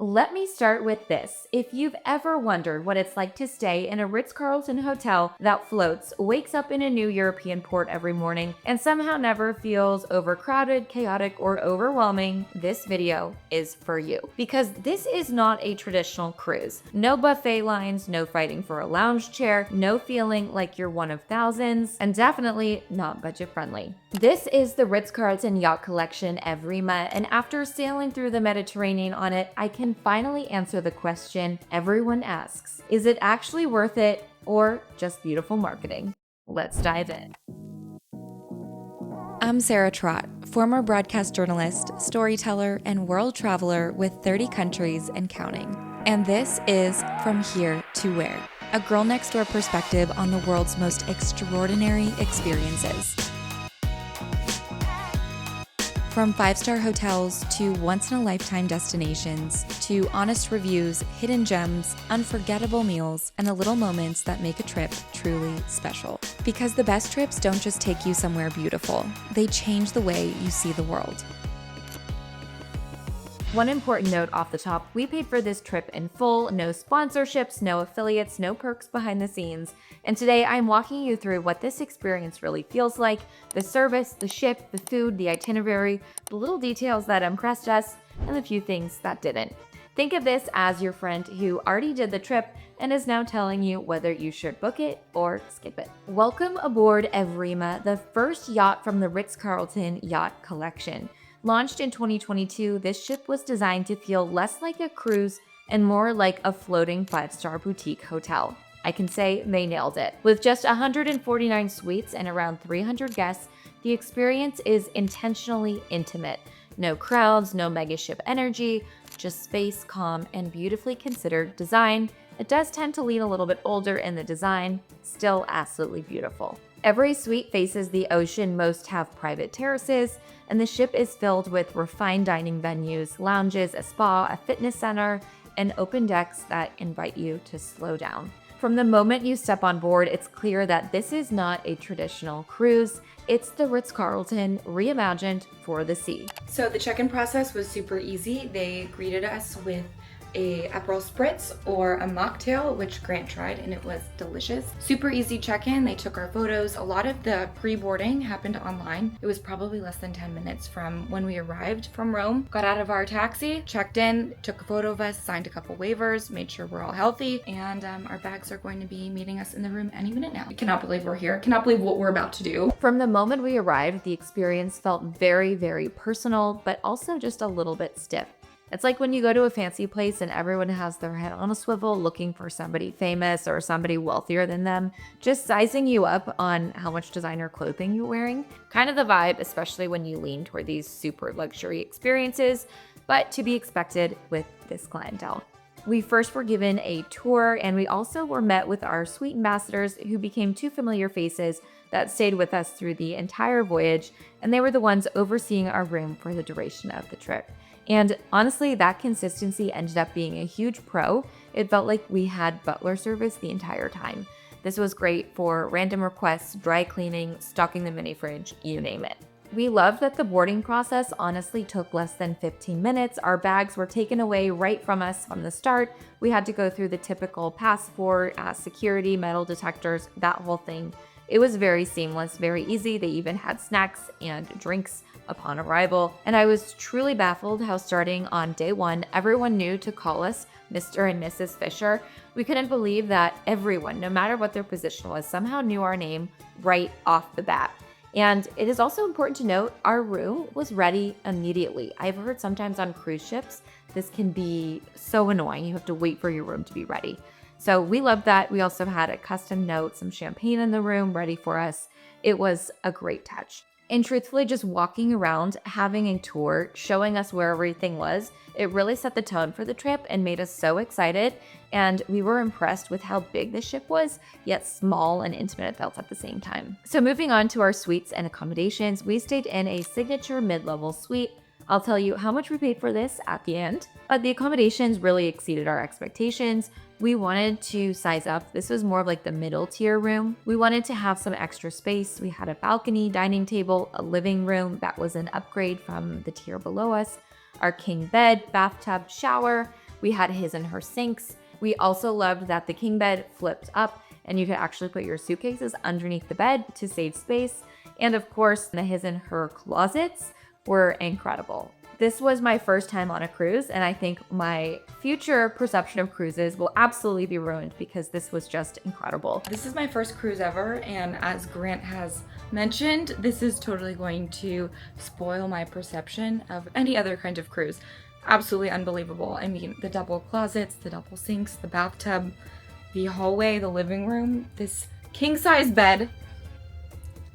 Let me start with this. If you've ever wondered what it's like to stay in a Ritz-Carlton hotel that floats, wakes up in a new European port every morning, and somehow never feels overcrowded, chaotic, or overwhelming, this video is for you. Because this is not a traditional cruise. No buffet lines, no fighting for a lounge chair, no feeling like you're one of thousands, and definitely not budget friendly. This is the Ritz-Carlton Yacht Collection Evrima, and after sailing through the Mediterranean on it, I can finally answer the question everyone asks. Is it actually worth it or just beautiful marketing? Let's dive in. I'm Sarah Trott, former broadcast journalist, storyteller, and world traveler with 30 countries and counting. And this is From Here to Where, a girl next door perspective on the world's most extraordinary experiences. From five-star hotels to once-in-a-lifetime destinations, to honest reviews, hidden gems, unforgettable meals, and the little moments that make a trip truly special. Because the best trips don't just take you somewhere beautiful, they change the way you see the world. One important note off the top, we paid for this trip in full, no sponsorships, no affiliates, no perks behind the scenes. And today I'm walking you through what this experience really feels like, the service, the ship, the food, the itinerary, the little details that impressed us, and the few things that didn't. Think of this as your friend who already did the trip and is now telling you whether you should book it or skip it. Welcome aboard Evrima, the first yacht from the Ritz-Carlton Yacht Collection. Launched in 2022, this ship was designed to feel less like a cruise and more like a floating five-star boutique hotel. I can say they nailed it. With just 149 suites and around 300 guests, the experience is intentionally intimate. No crowds, no megaship energy, just space, calm, and beautifully considered design. It does tend to lean a little bit older in the design, still absolutely beautiful. Every suite faces the ocean, most have private terraces, and the ship is filled with refined dining venues, lounges, a spa, a fitness center, and open decks that invite you to slow down. From the moment you step on board, it's clear that this is not a traditional cruise. It's the Ritz-Carlton reimagined for the sea. So the check-in process was super easy. They greeted us with a Aperol Spritz or a mocktail, which Grant tried and it was delicious. Super easy check-in. They took our photos. A lot of the pre-boarding happened online. It was probably less than 10 minutes from when we arrived from Rome. Got out of our taxi, checked in, took a photo of us, signed a couple waivers, made sure we're all healthy, and our bags are going to be meeting us in the room any minute now. I cannot believe we're here. Cannot believe what we're about to do. From the moment we arrived, the experience felt very, very personal, but also just a little bit stiff. It's like when you go to a fancy place and everyone has their head on a swivel looking for somebody famous or somebody wealthier than them, just sizing you up on how much designer clothing you're wearing. Kind of the vibe, especially when you lean toward these super luxury experiences, but to be expected with this clientele. We first were given a tour, and we also were met with our suite ambassadors who became two familiar faces that stayed with us through the entire voyage, and they were the ones overseeing our room for the duration of the trip. And honestly, that consistency ended up being a huge pro. It felt like we had butler service the entire time. This was great for random requests, dry cleaning, stocking the mini fridge, you name it. We loved that the boarding process honestly took less than 15 minutes. Our bags were taken away right from us from the start. We had to go through the typical passport, security, metal detectors, that whole thing. It was very seamless, very easy. They even had snacks and drinks upon arrival, and I was truly baffled how starting on day one, everyone knew to call us Mr. and Mrs. Fisher. We couldn't believe that everyone, no matter what their position was, somehow knew our name right off the bat. And it is also important to note our room was ready immediately. I've heard sometimes on cruise ships, this can be so annoying. You have to wait for your room to be ready. So we loved that. We also had a custom note, some champagne in the room ready for us. It was a great touch. And truthfully, just walking around, having a tour, showing us where everything was, it really set the tone for the trip and made us so excited. And we were impressed with how big the ship was, yet small and intimate it felt at the same time. So moving on to our suites and accommodations, we stayed in a signature mid-level suite. I'll tell you how much we paid for this at the end. The accommodations really exceeded our expectations. We wanted to size up. This was more of like the middle tier room. We wanted to have some extra space. We had a balcony, dining table, a living room that was an upgrade from the tier below us, our king bed, bathtub, shower, We had his and her sinks. We also loved that the king bed flipped up and you could actually put your suitcases underneath the bed to save space. And of course, the his and her closets were incredible. This was my first time on a cruise, and I think my future perception of cruises will absolutely be ruined because this was just incredible. This is my first cruise ever, and as Grant has mentioned, this is totally going to spoil my perception of any other kind of cruise. Absolutely unbelievable. I mean, the double closets, the double sinks, the bathtub, the hallway, the living room, this king-size bed.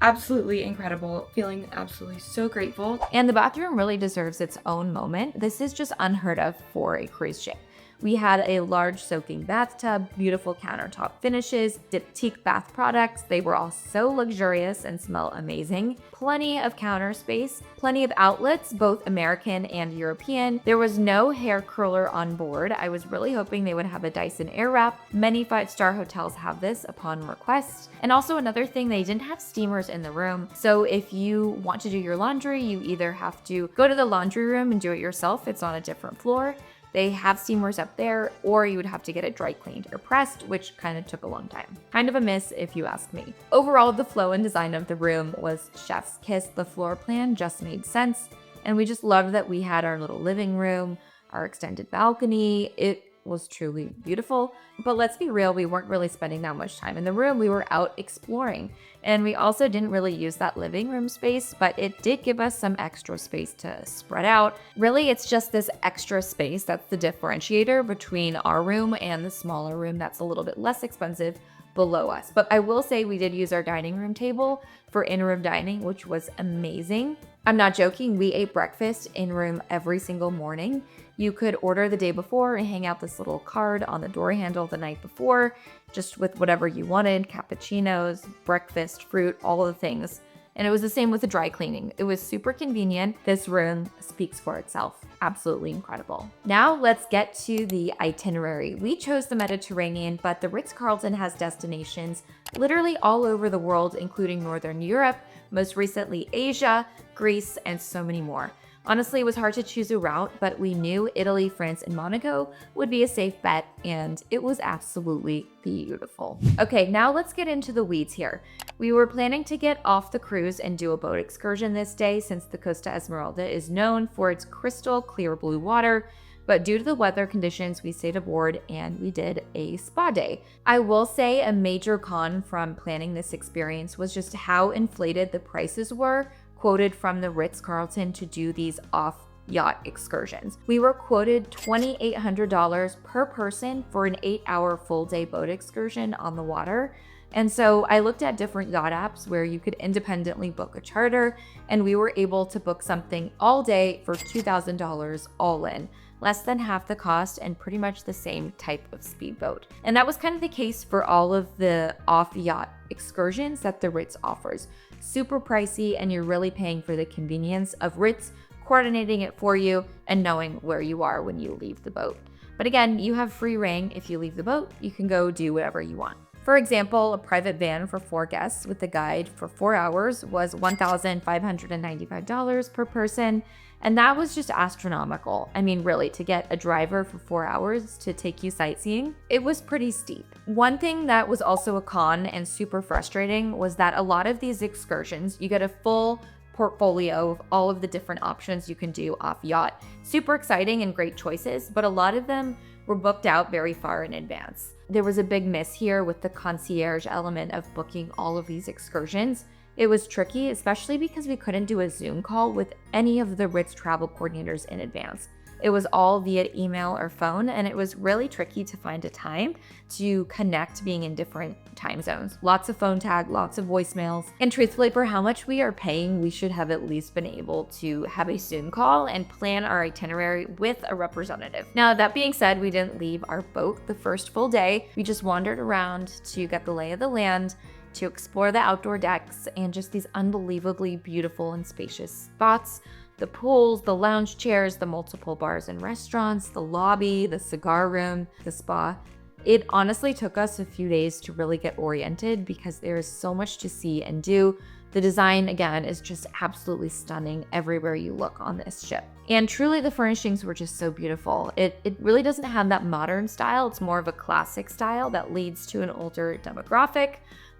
Absolutely incredible, feeling absolutely so grateful. And the bathroom really deserves its own moment. This is just unheard of for a cruise ship. We had a large soaking bathtub, beautiful countertop finishes, diptyque bath products. They were all so luxurious and smell amazing. Plenty of counter space, plenty of outlets, both American and European. There was no hair curler on board. I was really hoping they would have a Dyson Airwrap. Many 5-star hotels have this upon request. And also another thing, they didn't have steamers in the room. So if you want to do your laundry, you either have to go to the laundry room and do it yourself. It's on a different floor. They have steamers up there, or you would have to get it dry cleaned or pressed, which kind of took a long time. Kind of a miss if you ask me. Overall, the flow and design of the room was chef's kiss. The floor plan just made sense. And we just loved that we had our little living room, our extended balcony. It was truly beautiful. But let's be real, we weren't really spending that much time in the room. We were out exploring. And we also didn't really use that living room space, but it did give us some extra space to spread out. Really, it's just this extra space that's the differentiator between our room and the smaller room that's a little bit less expensive below us. But I will say we did use our dining room table for in-room dining, which was amazing. I'm not joking, we ate breakfast in-room every single morning. You could order the day before and hang out this little card on the door handle the night before, just with whatever you wanted, cappuccinos, breakfast, fruit, all of the things. And it was the same with the dry cleaning. It was super convenient. This room speaks for itself. Absolutely incredible. Now let's get to the itinerary. We chose the Mediterranean, but the Ritz-Carlton has destinations literally all over the world, including Northern Europe, most recently Asia, Greece, and so many more. Honestly, it was hard to choose a route, but we knew Italy, France, and Monaco would be a safe bet, and it was absolutely beautiful. Okay, now let's get into the weeds here. We were planning to get off the cruise and do a boat excursion this day since the Costa Esmeralda is known for its crystal clear blue water, but due to the weather conditions, we stayed aboard and we did a spa day. I will say a major con from planning this experience was just how inflated the prices were quoted from the Ritz-Carlton to do these off-yacht excursions. We were quoted $2,800 per person for an 8-hour full-day boat excursion on the water. And so I looked at different yacht apps where you could independently book a charter, and we were able to book something all day for $2,000 all in, less than half the cost and pretty much the same type of speedboat. And that was kind of the case for all of the off-yacht excursions that the Ritz offers. Super pricey, and you're really paying for the convenience of Ritz coordinating it for you and knowing where you are when you leave the boat. But again, you have free reign. If you leave the boat, you can go do whatever you want. For example, a private van for 4 guests with a guide for 4 hours was $1,595 per person, and that was just astronomical. I mean, really, to get a driver for 4 hours to take you sightseeing, it was pretty steep. One thing that was also a con and super frustrating was that a lot of these excursions, you get a full portfolio of all of the different options you can do off yacht. Super exciting and great choices, but a lot of them were booked out very far in advance. There was a big miss here with the concierge element of booking all of these excursions. It was tricky, especially because we couldn't do a Zoom call with any of the Ritz travel coordinators in advance. It was all via email or phone, and it was really tricky to find a time to connect being in different time zones. Lots of phone tag, lots of voicemails. And truthfully, for how much we are paying, we should have at least been able to have a Zoom call and plan our itinerary with a representative. Now, that being said, we didn't leave our boat the first full day. We just wandered around to get the lay of the land, to explore the outdoor decks and just these unbelievably beautiful and spacious spots. The pools, the lounge chairs, the multiple bars and restaurants, the lobby, the cigar room, the spa. It honestly took us a few days to really get oriented because there is so much to see and do, The design, again, is just absolutely stunning everywhere you look on this ship. And truly, the furnishings were just so beautiful. It really doesn't have that modern style. It's more of a classic style that leads to an older demographic.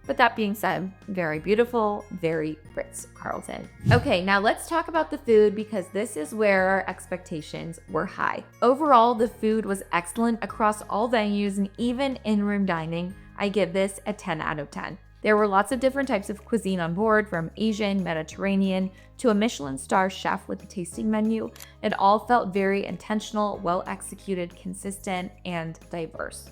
But that being said, very beautiful, very Ritz-Carlton. Okay, now let's talk about the food because this is where our expectations were high. Overall, the food was excellent across all venues and even in-room dining. I give this a 10 out of 10. There were lots of different types of cuisine on board, from Asian, Mediterranean, to a Michelin star chef with a tasting menu. It all felt very intentional, well executed, consistent, and diverse.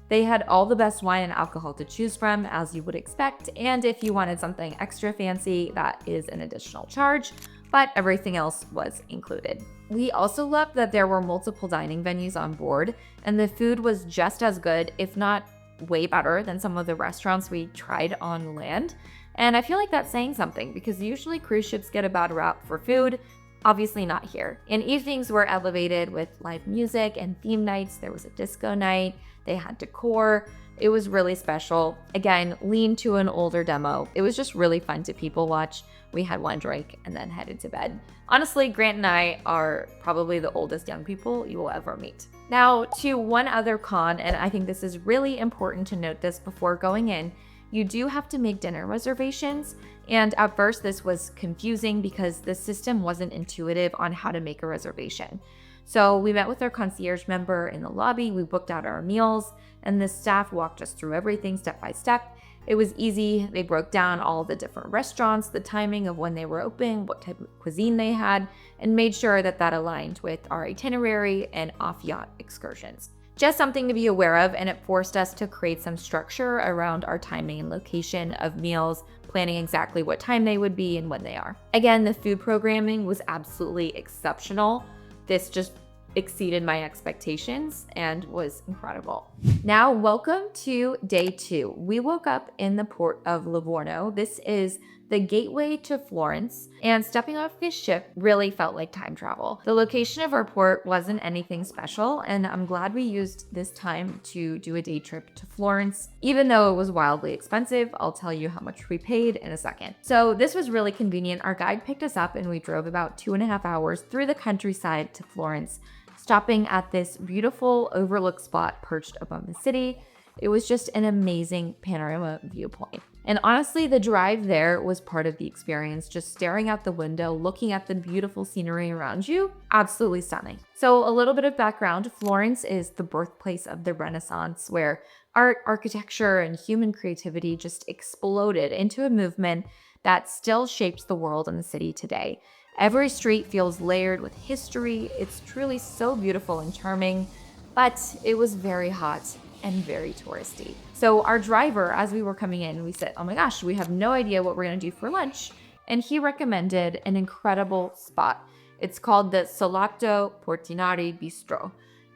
They had all the best wine and alcohol to choose from, as you would expect, and if you wanted something extra fancy, that is an additional charge, but everything else was included. We also loved that there were multiple dining venues on board, and the food was just as good, if not way better, than some of the restaurants we tried on land. And I feel like that's saying something, because usually cruise ships get a bad rap for food. Obviously not here. And evenings were elevated with live music and theme nights. There was a disco night. They had decor. It was really special. Again, lean to an older demo. It was just really fun to people watch. We had one drink and then headed to bed. Honestly, Grant and I are probably the oldest young people you will ever meet. Now to one other con, and I think this is really important to note this before going in, you do have to make dinner reservations. And at first this was confusing because the system wasn't intuitive on how to make a reservation. So we met with our concierge member in the lobby, we booked out our meals, and the staff walked us through everything step by step. It was easy. They broke down all the different restaurants, the timing of when they were open, what type of cuisine they had, and made sure that that aligned with our itinerary and off-yacht excursions. Just something to be aware of, and it forced us to create some structure around our timing and location of meals, planning exactly what time they would be and when they are. Again, the food programming was absolutely exceptional. This just exceeded my expectations and was incredible. Now, welcome to day 2. We woke up in the port of Livorno. This is the gateway to Florence, and stepping off this ship really felt like time travel. The location of our port wasn't anything special, and I'm glad we used this time to do a day trip to Florence, even though it was wildly expensive. I'll tell you how much we paid in a second. So this was really convenient. Our guide picked us up and we drove about 2.5 hours through the countryside to Florence, stopping at this beautiful overlook spot perched above the city. It was just an amazing panorama viewpoint. And honestly, the drive there was part of the experience, just staring out the window, looking at the beautiful scenery around you. Absolutely stunning. So a little bit of background, Florence is the birthplace of the Renaissance, where art, architecture, and human creativity just exploded into a movement that still shapes the world and the city today. Every street feels layered with history. It's truly so beautiful and charming, but it was very hot and very touristy. So our driver, as we were coming in, we said, oh my gosh, we have no idea what we're gonna do for lunch. And he recommended an incredible spot. It's called the Salotto Portinari Bistro.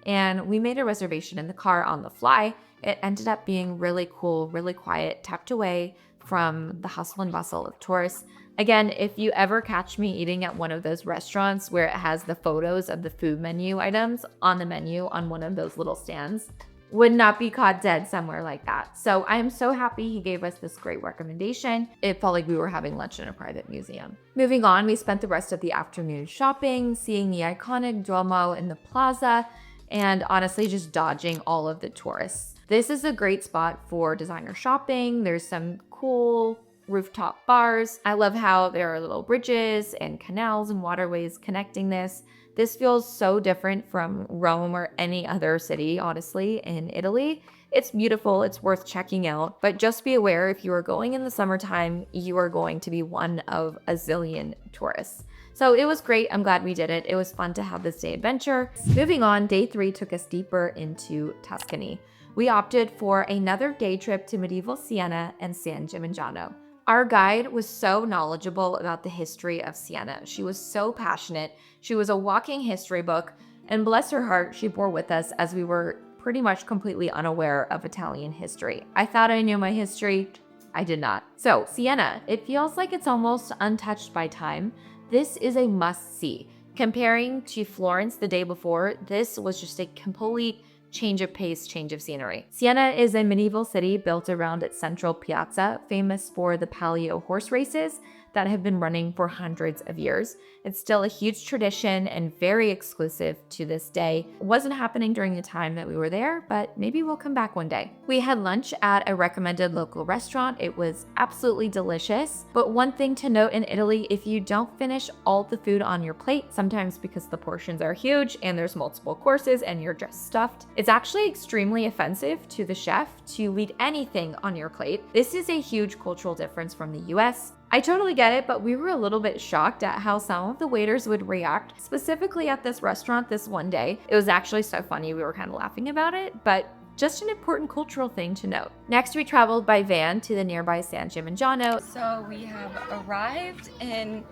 And we made a reservation in the car on the fly. It ended up being really cool, really quiet, tucked away from the hustle and bustle of tourists. Again, if you ever catch me eating at one of those restaurants where it has the photos of the food menu items on the menu on one of those little stands, would not be caught dead somewhere like that. So I am so happy he gave us this great recommendation. It felt like we were having lunch in a private museum. Moving on, we spent the rest of the afternoon shopping, seeing the iconic Duomo in the plaza, and honestly just dodging all of the tourists. This is a great spot for designer shopping. There's some cool rooftop bars. I love how there are little bridges and canals and waterways connecting this. This feels so different from Rome or any other city, honestly, in Italy. It's beautiful, it's worth checking out, but just be aware if you are going in the summertime, you are going to be one of a zillion tourists. So it was great. I'm glad we did it. It was fun to have this day adventure. Moving on, day 3 took us deeper into Tuscany. We opted for another day trip to medieval Siena and San Gimignano. Our guide was so knowledgeable about the history of Siena. She was so passionate. She was a walking history book, and bless her heart, she bore with us as we were pretty much completely unaware of Italian history. I thought I knew my history. I did not. So Siena, it feels like it's almost untouched by time. This is a must-see. Comparing to Florence the day before, this was just a complete change of pace, change of scenery. Siena is a medieval city built around its central piazza, famous for the palio horse races that have been running for hundreds of years. It's still a huge tradition and very exclusive to this day. It wasn't happening during the time that we were there, but maybe we'll come back one day. We had lunch at a recommended local restaurant. It was absolutely delicious. But one thing to note in Italy, if you don't finish all the food on your plate, sometimes because the portions are huge and there's multiple courses and you're just stuffed, it's actually extremely offensive to the chef to leave anything on your plate. This is a huge cultural difference from the US. I totally get it, but we were a little bit shocked at how some of the waiters would react, specifically at this restaurant this one day. It was actually so funny, we were kind of laughing about it, but just an important cultural thing to note. Next, we traveled by van to the nearby San Gimignano. So we have arrived in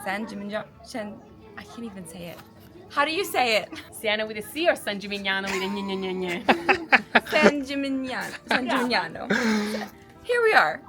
San Gimignano. I can't even say it. How do you say it? Siena with a C or San Gimignano with a ñ. San Gimignano. San Gimignano. Here we are.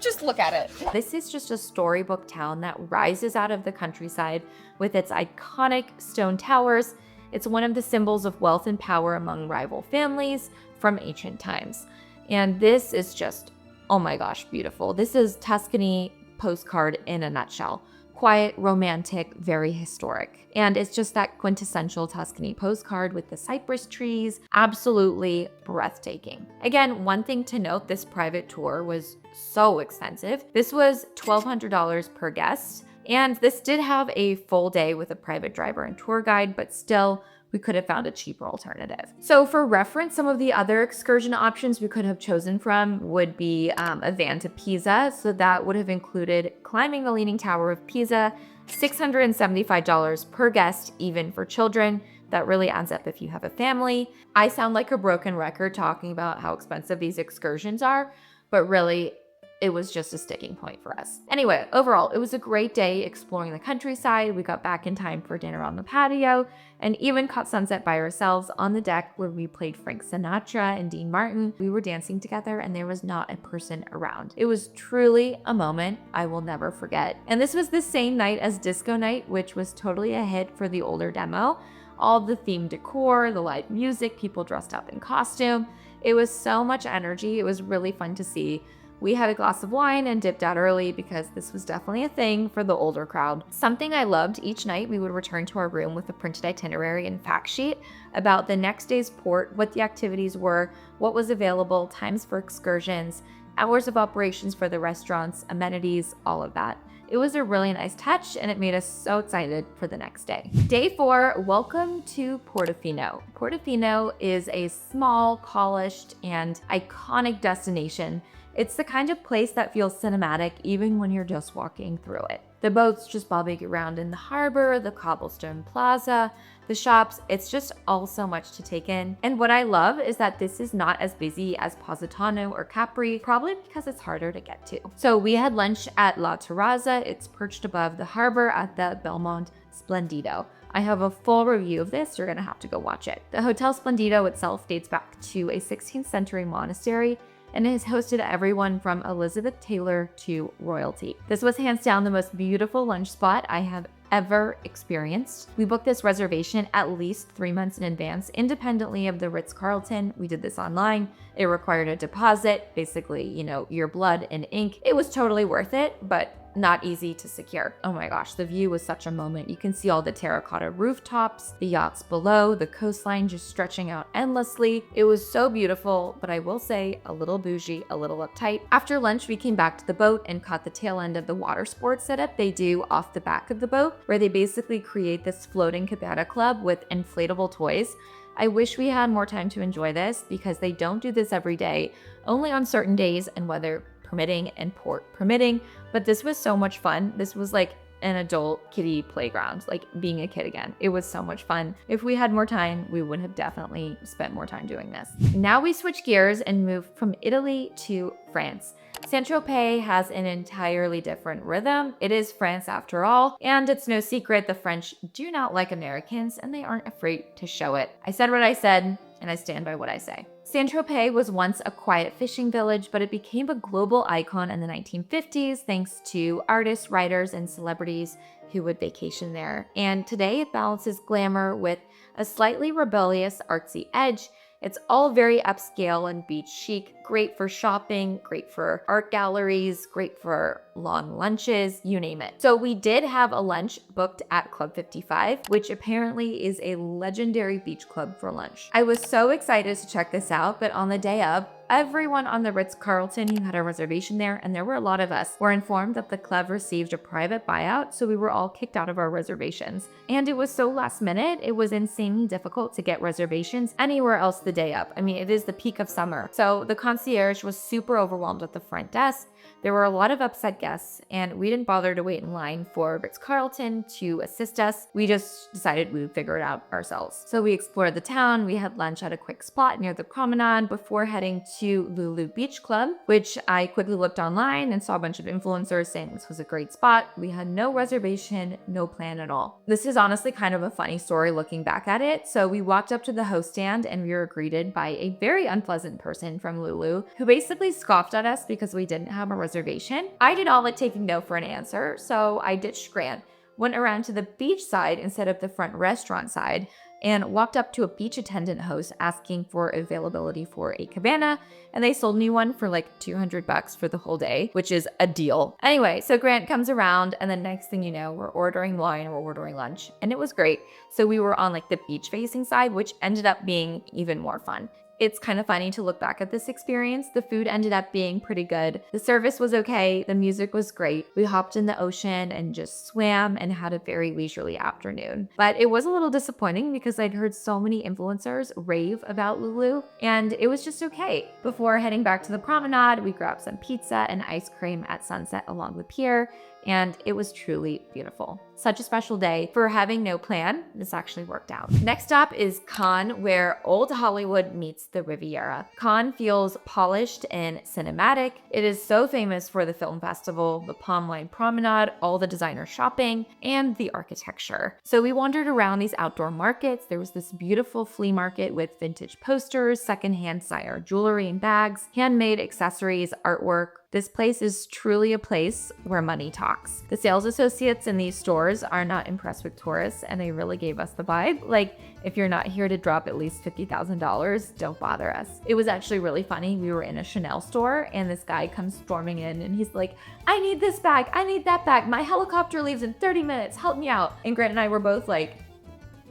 Just look at it. This is just a storybook town that rises out of the countryside with its iconic stone towers. It's one of the symbols of wealth and power among rival families from ancient times. And this is just, oh my gosh, beautiful. This is Tuscany postcard in a nutshell. Quiet, romantic, very historic. And it's just that quintessential Tuscany postcard with the cypress trees, absolutely breathtaking. Again, one thing to note, this private tour was so expensive. This was $1,200 per guest, and this did have a full day with a private driver and tour guide, but still, we could have found a cheaper alternative. So for reference, some of the other excursion options we could have chosen from would be a van to Pisa. So that would have included climbing the Leaning Tower of Pisa, $675 per guest, even for children. That really adds up if you have a family. I sound like a broken record talking about how expensive these excursions are, but really, it was just a sticking point for us. Anyway, overall, it was a great day exploring the countryside. We got back in time for dinner on the patio and even caught sunset by ourselves on the deck where we played Frank Sinatra and Dean Martin. We were dancing together and there was not a person around. It was truly a moment I will never forget. And this was the same night as Disco Night, which was totally a hit for the older demo. All the themed decor, the live music, people dressed up in costume. It was so much energy. It was really fun to see. We had a glass of wine and dipped out early because this was definitely a thing for the older crowd. Something I loved, each night we would return to our room with a printed itinerary and fact sheet about the next day's port, what the activities were, what was available, times for excursions, hours of operations for the restaurants, amenities, all of that. It was a really nice touch and it made us so excited for the next day. Day 4, welcome to Portofino. Portofino is a small, polished, and iconic destination. It's the kind of place that feels cinematic even when you're just walking through it. The boats just bobbing around in the harbor, the cobblestone plaza, the shops, it's just all so much to take in. And what I love is that this is not as busy as Positano or Capri, probably because it's harder to get to. So we had lunch at La Terrazza. It's perched above the harbor at the Belmont Splendido. I have a full review of this, you're gonna have to go watch it. The Hotel Splendido itself dates back to a 16th century monastery and it has hosted everyone from Elizabeth Taylor to royalty. This was hands down the most beautiful lunch spot I have ever experienced. We booked this reservation at least 3 months in advance, independently of the Ritz-Carlton. We did this online. It required a deposit, basically, your blood and ink. It was totally worth it, but not easy to secure. Oh my gosh, the view was such a moment. You can see all the terracotta rooftops, the yachts below, the coastline just stretching out endlessly. It was so beautiful, but I will say a little bougie, a little uptight. After lunch, we came back to the boat and caught the tail end of the water sports setup they do off the back of the boat, where they basically create this floating cabana club with inflatable toys. I wish we had more time to enjoy this because they don't do this every day, only on certain days and weather permitting and port permitting, but this was so much fun. This was like an adult kiddie playground, like being a kid again. It was so much fun. If we had more time, we would have definitely spent more time doing this. Now we switch gears and move from Italy to France. Saint-Tropez has an entirely different rhythm. It is France after all, and it's no secret the French do not like Americans and they aren't afraid to show it. I said what I said, and I stand by what I say. Saint-Tropez was once a quiet fishing village, but it became a global icon in the 1950s thanks to artists, writers, and celebrities who would vacation there. And today it balances glamour with a slightly rebellious, artsy edge. It's all very upscale and beach chic, great for shopping, great for art galleries, great for long lunches, you name it. So we did have a lunch booked at Club 55, which apparently is a legendary beach club for lunch. I was so excited to check this out, but on the day of, everyone on the Ritz-Carlton who had a reservation there, and there were a lot of us, were informed that the club received a private buyout, so we were all kicked out of our reservations. And it was so last minute, it was insanely difficult to get reservations anywhere else the day of. I mean, it is the peak of summer. So the concierge was super overwhelmed at the front desk. There were a lot of upset guests, and we didn't bother to wait in line for Ritz-Carlton to assist us. We just decided we would figure it out ourselves. So we explored the town, we had lunch at a quick spot near the promenade before heading to Lulu Beach Club, which I quickly looked online and saw a bunch of influencers saying this was a great spot. We had no reservation, no plan at all. This is honestly kind of a funny story looking back at it. So we walked up to the host stand and we were greeted by a very unpleasant person from Lulu who basically scoffed at us because we didn't have a reservation. I did all but taking no for an answer, so I ditched Grant, went around to the beach side instead of the front restaurant side, and walked up to a beach attendant host asking for availability for a cabana, and they sold me one for like $200 for the whole day, which is a deal. Anyway, so Grant comes around, and the next thing you know, we're ordering wine, we're ordering lunch, and it was great. So we were on like the beach facing side, which ended up being even more fun. It's kind of funny to look back at this experience. The food ended up being pretty good. The service was okay. The music was great. We hopped in the ocean and just swam and had a very leisurely afternoon. But it was a little disappointing because I'd heard so many influencers rave about Lulu, and it was just okay. Before heading back to the promenade, we grabbed some pizza and ice cream at sunset along the pier, and it was truly beautiful. Such a special day. For having no plan, this actually worked out. Next stop is Cannes, where old Hollywood meets the Riviera. Cannes feels polished and cinematic. It is so famous for the film festival, the Palm Line Promenade, all the designer shopping, and the architecture. So we wandered around these outdoor markets. There was this beautiful flea market with vintage posters, secondhand Sire jewelry and bags, handmade accessories, artwork. This place is truly a place where money talks. The sales associates in these stores are not impressed with tourists, and they really gave us the vibe. Like, if you're not here to drop at least $50,000, don't bother us. It was actually really funny. We were in a Chanel store, and this guy comes storming in, and he's like, I need this bag, I need that bag. My helicopter leaves in 30 minutes, help me out. And Grant and I were both like,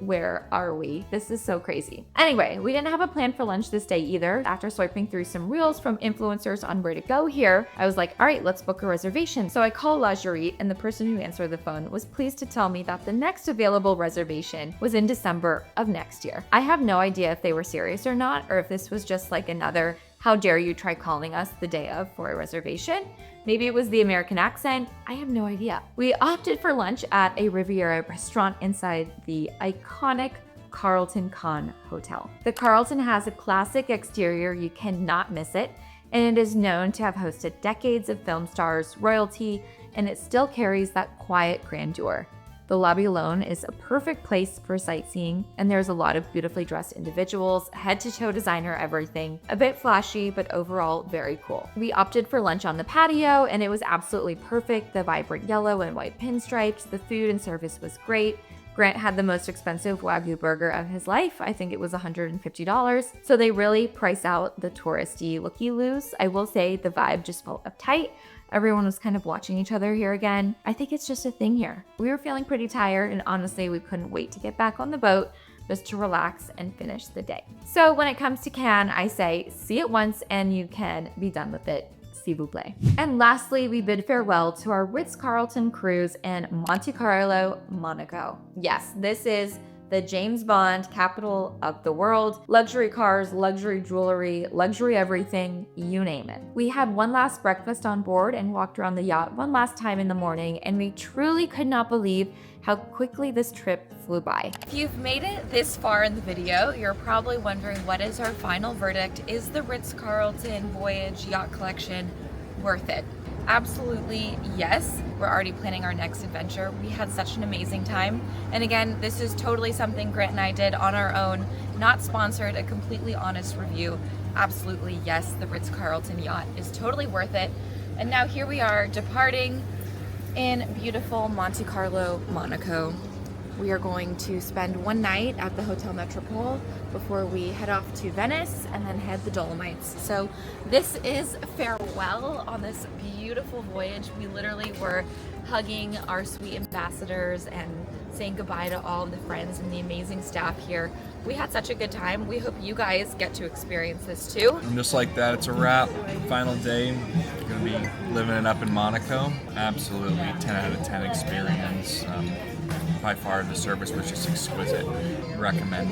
where are we? This is so crazy. Anyway, we didn't have a plan for lunch this day either. After swiping through some reels from influencers on where to go here, I was like, all right, let's book a reservation. So I called La Jurite, and the person who answered the phone was pleased to tell me that the next available reservation was in December of next year. I have no idea if they were serious or not, or if this was just like another how dare you try calling us the day of for a reservation. Maybe it was the American accent. I have no idea. We opted for lunch at a Riviera restaurant inside the iconic Carlton Cannes Hotel. The Carlton has a classic exterior, you cannot miss it, and it is known to have hosted decades of film stars, royalty, and it still carries that quiet grandeur. The lobby alone is a perfect place for sightseeing, and there's a lot of beautifully dressed individuals, head-to-toe designer everything, a bit flashy, but overall very cool. We opted for lunch on the patio, and it was absolutely perfect. The vibrant yellow and white pinstripes, the food and service was great. Grant had the most expensive Wagyu burger of his life. I think it was $150. So they really price out the touristy looky-loos. I will say the vibe just felt uptight. Everyone was kind of watching each other here again. I think it's just a thing here. We were feeling pretty tired, and honestly, we couldn't wait to get back on the boat just to relax and finish the day. So when it comes to Cannes, I say see it once and you can be done with it. S'il vous plaît. And lastly, we bid farewell to our Ritz-Carlton cruise in Monte Carlo, Monaco. Yes, this is the James Bond capital of the world. Luxury cars, luxury jewelry, luxury everything, you name it. We had one last breakfast on board and walked around the yacht one last time in the morning, and we truly could not believe how quickly this trip flew by. If you've made it this far in the video, you're probably wondering what is our final verdict. Is the Ritz-Carlton Voyage Yacht Collection worth it? Absolutely yes. We're already planning our next adventure. We had such an amazing time. And again, this is totally something Grant and I did on our own, not sponsored, a completely honest review. Absolutely yes, the Ritz-Carlton yacht is totally worth it. And now here we are departing in beautiful Monte Carlo, Monaco. We are going to spend one night at the Hotel Metropole before we head off to Venice and then head the Dolomites. So this is farewell on this beautiful voyage. We literally were hugging our sweet ambassadors and saying goodbye to all of the friends and the amazing staff here. We had such a good time. We hope you guys get to experience this too. And just like that, it's a wrap. Final day. Gonna be living it up in Monaco. Absolutely 10 out of 10 experience. By far, the service was just exquisite. Recommend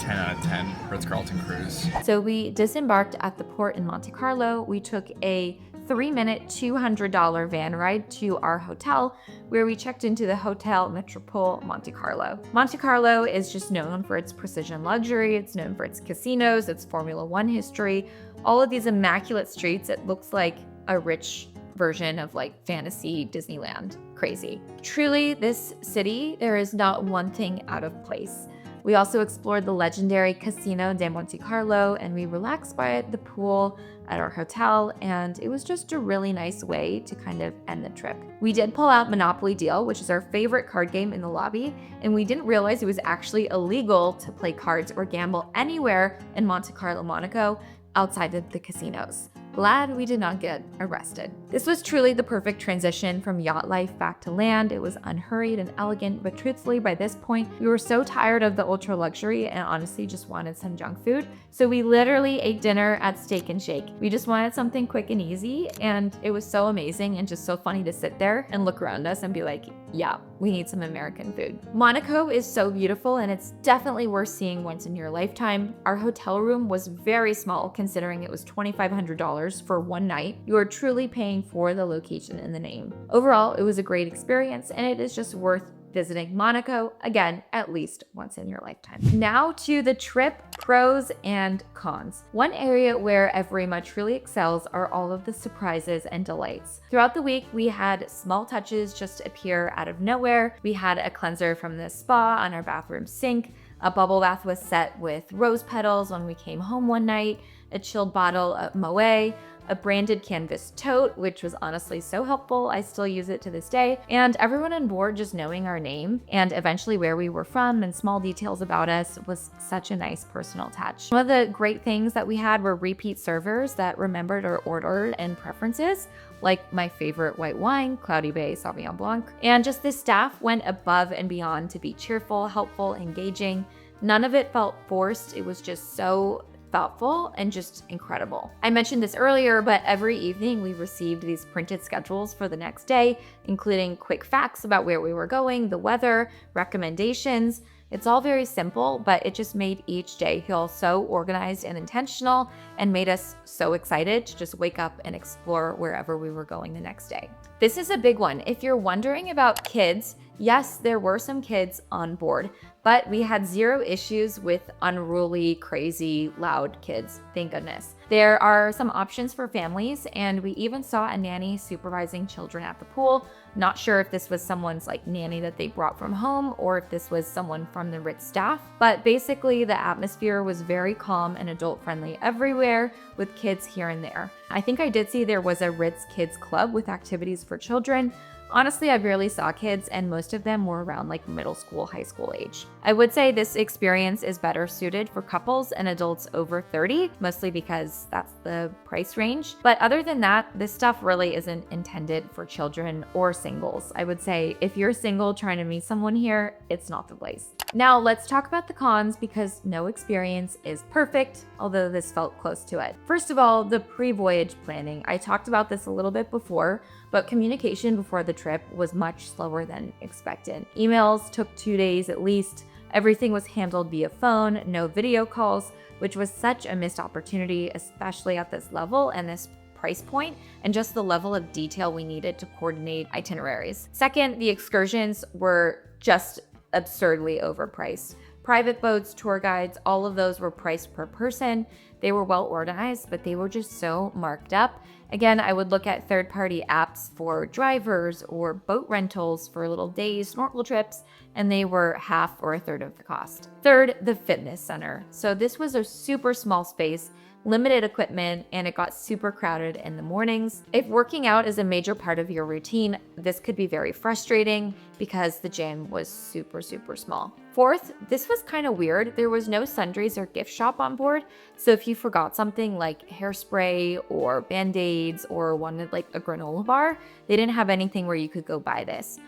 10 out of 10 Ritz-Carlton cruise. So we disembarked at the port in Monte Carlo. We took a 3-minute $200 van ride to our hotel, where we checked into the Hotel Metropole Monte Carlo. Monte Carlo is just known for its precision luxury. It's known for its casinos, its Formula One history, all of these immaculate streets. It looks like a rich version of like fantasy Disneyland. Crazy. Truly, this city, there is not one thing out of place. We also explored the legendary Casino de Monte Carlo, and we relaxed by the pool at our hotel, and it was just a really nice way to kind of end the trip. We did pull out Monopoly Deal, which is our favorite card game in the lobby, and we didn't realize it was actually illegal to play cards or gamble anywhere in Monte Carlo, Monaco, outside of the casinos. Glad we did not get arrested. This was truly the perfect transition from yacht life back to land. It was unhurried and elegant, but truthfully, by this point, we were so tired of the ultra luxury and honestly just wanted some junk food. So we literally ate dinner at Steak and Shake. We just wanted something quick and easy, and it was so amazing and just so funny to sit there and look around us and be like, yeah, we need some American food. Monaco is so beautiful, and it's definitely worth seeing once in your lifetime. Our hotel room was very small, considering it was $2,500 for one night. You are truly paying for the location and the name. Overall, it was a great experience, and it is just worth visiting Monaco, again, at least once in your lifetime. Now to the trip pros and cons. One area where Evrima truly excels are all of the surprises and delights. Throughout the week, we had small touches just appear out of nowhere. We had a cleanser from the spa on our bathroom sink. A bubble bath was set with rose petals when we came home one night. A chilled bottle of Moët, a branded canvas tote, which was honestly so helpful. I still use it to this day. And everyone on board just knowing our name and eventually where we were from and small details about us was such a nice personal touch. One of the great things that we had were repeat servers that remembered our order and preferences, like my favorite white wine, Cloudy Bay Sauvignon Blanc. And just the staff went above and beyond to be cheerful, helpful, engaging. None of it felt forced. It was just so thoughtful and just incredible. I mentioned this earlier, but every evening we received these printed schedules for the next day, including quick facts about where we were going, the weather, recommendations. It's all very simple, but it just made each day feel so organized and intentional and made us so excited to just wake up and explore wherever we were going the next day. This is a big one. If you're wondering about kids, yes, there were some kids on board, but we had zero issues with unruly, crazy, loud kids, thank goodness. There are some options for families, and we even saw a nanny supervising children at the pool. Not sure if this was someone's like nanny that they brought from home or if this was someone from the Ritz staff, but basically the atmosphere was very calm and adult friendly everywhere with kids here and there. I think I did see there was a Ritz Kids Club with activities for children. Honestly, I barely saw kids, and most of them were around like middle school, high school age. I would say this experience is better suited for couples and adults over 30, mostly because that's the price range. But other than that, this stuff really isn't intended for children or singles. I would say if you're single trying to meet someone here, it's not the place. Now let's talk about the cons, because no experience is perfect, although this felt close to it. First of all, the pre-voyage planning. I talked about this a little bit before, but communication before the trip was much slower than expected. Emails took 2 days at least. Everything was handled via phone, no video calls, which was such a missed opportunity, especially at this level and this price point, and just the level of detail we needed to coordinate itineraries. Second, the excursions were just absurdly overpriced. Private boats, tour guides, all of those were priced per person. They were well organized, but they were just so marked up. Again, I would look at third-party apps for drivers or boat rentals for little days, snorkel trips, and they were half or a third of the cost. Third, the fitness center. So this was a super small space, limited equipment, and it got super crowded in the mornings. If working out is a major part of your routine, this could be very frustrating because the gym was super, super small. Fourth, this was kind of weird. There was no sundries or gift shop on board. So if you forgot something like hairspray or Band-Aids or wanted like a granola bar, they didn't have anything where you could go buy this.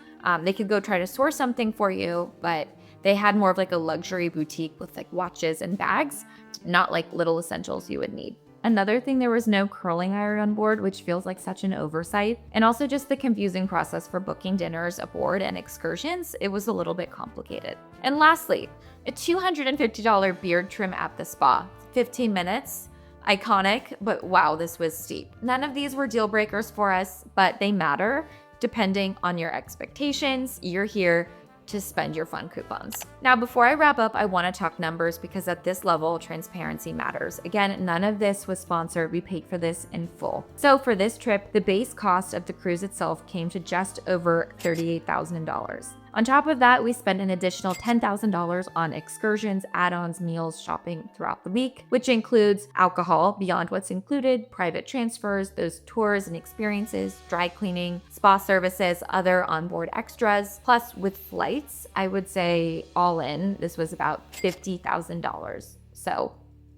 They could go try to source something for you, but they had more of like a luxury boutique with like watches and bags, not like little essentials you would need. Another thing, there was no curling iron on board, which feels like such an oversight. And also just the confusing process for booking dinners aboard and excursions, it was a little bit complicated. And lastly, a $250 beard trim at the spa, 15 minutes. Iconic, but wow, this was steep. None of these were deal breakers for us, but they matter depending on your expectations. You're here to spend your fun coupons. Now, before I wrap up, I want to talk numbers because at this level, transparency matters. Again, none of this was sponsored. We paid for this in full. So for this trip, the base cost of the cruise itself came to just over $38,000. On top of that, we spent an additional $10,000 on excursions, add-ons, meals, shopping throughout the week, which includes alcohol beyond what's included, private transfers, those tours and experiences, dry cleaning, spa services, other onboard extras. Plus, with flights, I would say all in, this was about $50,000. So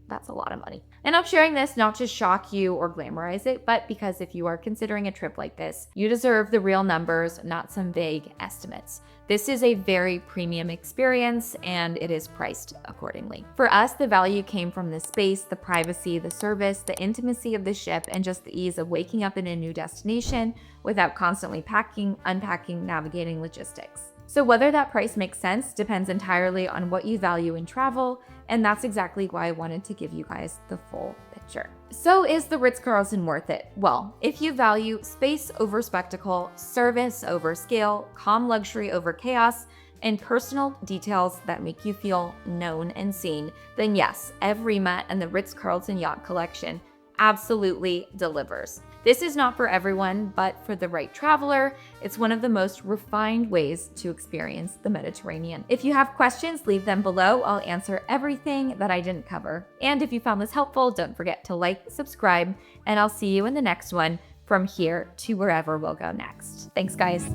that's a lot of money. And I'm sharing this not to shock you or glamorize it, but because if you are considering a trip like this, you deserve the real numbers, not some vague estimates. This is a very premium experience and it is priced accordingly. For us, the value came from the space, the privacy, the service, the intimacy of the ship, and just the ease of waking up in a new destination without constantly packing, unpacking, navigating logistics. So whether that price makes sense depends entirely on what you value in travel, and that's exactly why I wanted to give you guys the full picture. So is the Ritz-Carlton worth it? Well, if you value space over spectacle, service over scale, calm luxury over chaos, and personal details that make you feel known and seen, then yes, Evrima and the Ritz-Carlton Yacht Collection absolutely delivers. This is not for everyone, but for the right traveler, it's one of the most refined ways to experience the Mediterranean. If you have questions, leave them below. I'll answer everything that I didn't cover. And if you found this helpful, don't forget to like, subscribe, and I'll see you in the next one from here to wherever we'll go next. Thanks, guys.